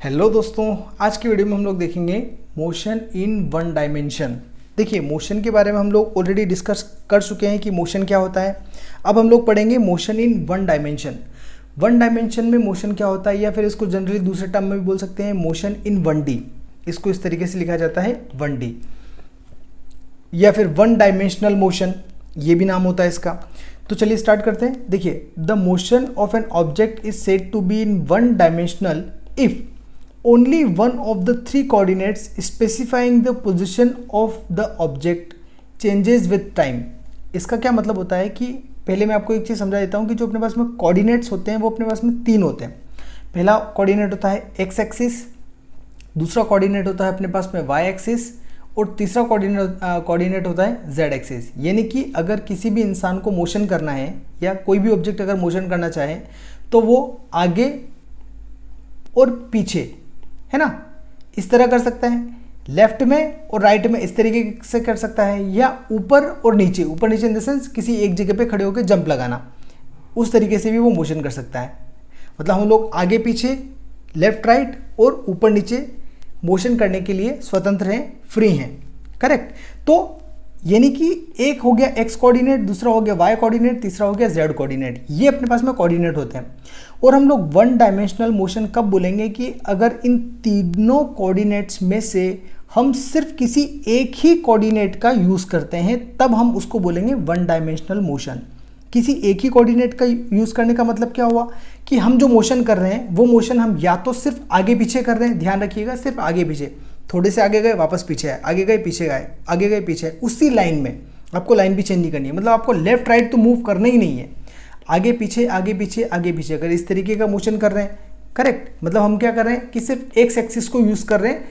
Hello दोस्तों, आज की वीडियो में हम लोग देखेंगे मोशन इन वन डायमेंशन। देखिए, मोशन के बारे में हम लोग ऑलरेडी डिस्कस कर चुके हैं कि मोशन क्या होता है। अब हम लोग पढ़ेंगे motion in one dimension. One dimension में मोशन क्या होता है, या फिर इसको जनरली दूसरे टर्म में भी बोल सकते हैं मोशन इन 1D। इसको इस तरीके से लिखा जाता है 1D, या फिर वन डायमेंशनल मोशन, ये भी नाम होता है इसका। तो चलिए स्टार्ट करते हैं। देखिए, the motion of an object is said to be in one dimensional if only one of the three coordinates specifying the position of the object changes with time। इसका क्या मतलब होता है कि पहले मैं आपको एक चीज़ समझा देता हूँ कि जो अपने पास में कोऑर्डिनेट्स होते हैं वो अपने पास में तीन होते हैं। पहला कोऑर्डिनेट होता है एक्स एक्सिस, दूसरा कोऑर्डिनेट होता है अपने पास में वाई एक्सिस, और तीसरा कोऑर्डिनेट होता है जेड एक्सिस। यानी कि अगर किसी भी इंसान को मोशन करना है या कोई भी ऑब्जेक्ट अगर मोशन करना चाहे तो वो आगे और पीछे, है ना, इस तरह कर सकता है, लेफ्ट में और राइट में इस तरीके से कर सकता है, या ऊपर और नीचे, ऊपर नीचे इन द सेंस किसी एक जगह पे खड़े होकर जंप लगाना, उस तरीके से भी वो मोशन कर सकता है। मतलब हम लोग आगे पीछे, लेफ्ट राइट और ऊपर नीचे मोशन करने के लिए स्वतंत्र हैं, फ्री हैं। करेक्ट। तो यानी कि एक हो गया एक्स कोऑर्डिनेट, दूसरा हो गया वाई कोऑर्डिनेट, तीसरा हो गया जेड कोऑर्डिनेट। ये अपने पास में कोऑर्डिनेट होते हैं। और हम लोग वन डायमेंशनल मोशन कब बोलेंगे कि अगर इन तीनों कोऑर्डिनेट्स में से हम सिर्फ किसी एक ही कोऑर्डिनेट का यूज़ करते हैं, तब हम उसको बोलेंगे वन डायमेंशनल मोशन। किसी एक ही कोऑर्डिनेट का यूज़ करने का मतलब क्या हुआ कि हम जो मोशन कर रहे हैं वो मोशन हम या तो सिर्फ आगे पीछे कर रहे हैं, ध्यान रखिएगा, सिर्फ आगे पीछे, थोड़े से आगे गए वापस पीछे आए, आगे गए पीछे आए, आगे गए पीछे आए, उसी लाइन में। आपको लाइन भी चेंज नहीं करनी है, मतलब आपको लेफ्ट राइट तो मूव करना ही नहीं है, आगे पीछे आगे पीछे आगे पीछे, अगर इस तरीके का मोशन कर रहे हैं। करेक्ट। मतलब हम क्या कर रहे हैं कि सिर्फ एक्स एक्सिस को यूज़ कर रहे हैं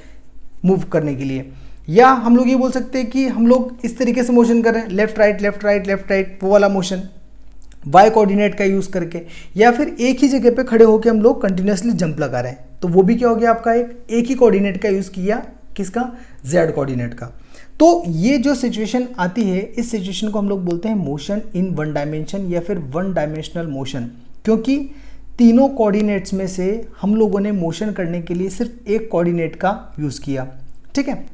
मूव करने के लिए। या हम लोग ये बोल सकते हैं कि हम लोग इस तरीके से मोशन कर रहे हैं, left right left right left right, वो वाला मोशन वाई कोऑर्डिनेट का यूज़ करके। या फिर एक ही जगह पे खड़े होकर हम लोग कंटिन्यूसली जंप लगा रहे हैं, तो वो भी क्या हो गया आपका एक ही कोऑर्डिनेट का यूज़ किया, किसका, जेड कोऑर्डिनेट का। तो ये जो सिचुएशन आती है, इस सिचुएशन को हम लोग बोलते हैं मोशन इन वन डायमेंशन या फिर वन डायमेंशनल मोशन, क्योंकि तीनों कोऑर्डिनेट्स में से हम लोगों ने मोशन करने के लिए सिर्फ एक कोऑर्डिनेट का यूज़ किया। ठीक है।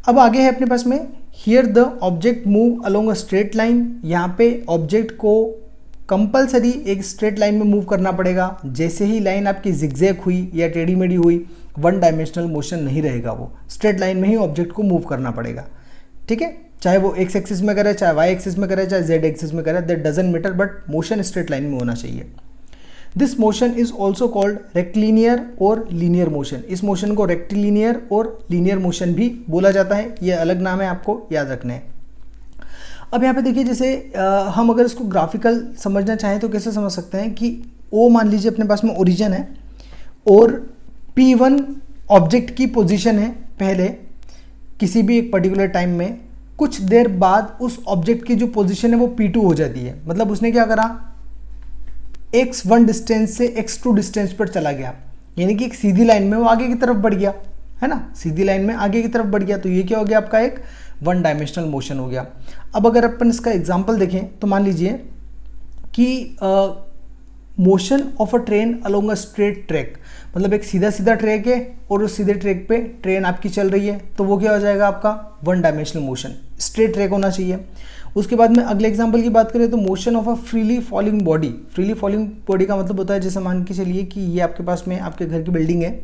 अब आगे है अपने पास में here the object move along a straight line. यहाँ पे ऑब्जेक्ट को कंपलसरी एक स्ट्रेट लाइन में मूव करना पड़ेगा। जैसे ही लाइन आपकी जिगजैग हुई या टेढ़ी मेढ़ी हुई, वन डायमेंशनल मोशन नहीं रहेगा, वो स्ट्रेट लाइन में ही ऑब्जेक्ट को मूव करना पड़ेगा। ठीक है। चाहे वो एक्स एक्सिस में करे, चाहे वाई एक्सिस में करे, चाहे जेड एक्सिस में करे, that doesn't matter, but motion straight line में होना चाहिए। This motion is also called rectilinear और लीनियर मोशन। इस मोशन को रेक्टिलिनियर और लीनियर मोशन भी बोला जाता है। ये अलग नाम है, आपको याद रखना है। अब यहाँ पे देखिए, जैसे हम अगर इसको ग्राफिकल समझना चाहें तो कैसे समझ सकते हैं कि ओ मान लीजिए अपने पास में ओरिजिन है और P1 ऑब्जेक्ट की पोजीशन है पहले किसी भी एक पर्टिकुलर टाइम में। कुछ देर बाद उस ऑब्जेक्ट की जो पोजीशन है वो P2 हो जाती है। मतलब उसने क्या करा, x1 डिस्टेंस से x2 डिस्टेंस पर चला गया, यानी कि एक सीधी लाइन में वो आगे की तरफ बढ़ गया, है ना, सीधी लाइन में आगे की तरफ बढ़ गया। तो ये क्या हो गया, आपका एक वन डायमेंशनल मोशन हो गया। अब अगर अपन इसका एग्जांपल देखें तो मान लीजिए कि motion of a train along a straight track, मतलब एक सीधा सीधा ट्रैक है और उस सीधे ट्रैक पे ट्रेन आपकी चल रही है, तो वो क्या हो जाएगा आपका one dimensional motion, straight track होना चाहिए। उसके बाद में अगले एग्जांपल की बात करें तो motion of a freely falling body. Freely falling body का मतलब होता है, जैसे मान के चलिए कि ये आपके पास में आपके घर की बिल्डिंग है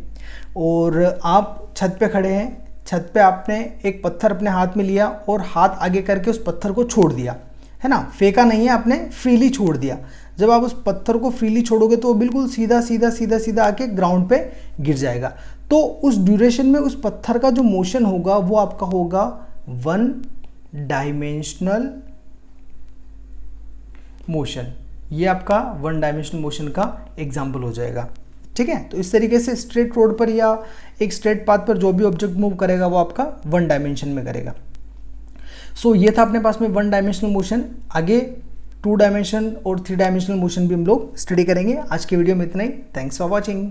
और आप छत पे खड़े हैं। छत पे आपने एक पत्थर अपने हाथ में लिया और हाथ आगे करके उस पत्थर को छोड़ दिया, है ना, फेंका नहीं है आपने, फ्रीली छोड़ दिया। जब आप उस पत्थर को फ्रीली छोड़ोगे तो वो बिल्कुल सीधा सीधा सीधा सीधा आके ग्राउंड पे गिर जाएगा। तो उस ड्यूरेशन में उस पत्थर का जो मोशन होगा वो आपका होगा वन डायमेंशनल मोशन। ये आपका वन डायमेंशनल मोशन का एग्जाम्पल हो जाएगा। ठीक है। तो इस तरीके से स्ट्रेट रोड पर या एक स्ट्रेट पाथ पर जो भी ऑब्जेक्ट मूव करेगा वो आपका वन डायमेंशन में करेगा। सो ये था अपने पास में वन डायमेंशनल मोशन। आगे 2 डायमेंशन और 3 डायमेंशनल मोशन भी हम लोग स्टडी करेंगे। आज के वीडियो में इतना ही। Thanks for watching.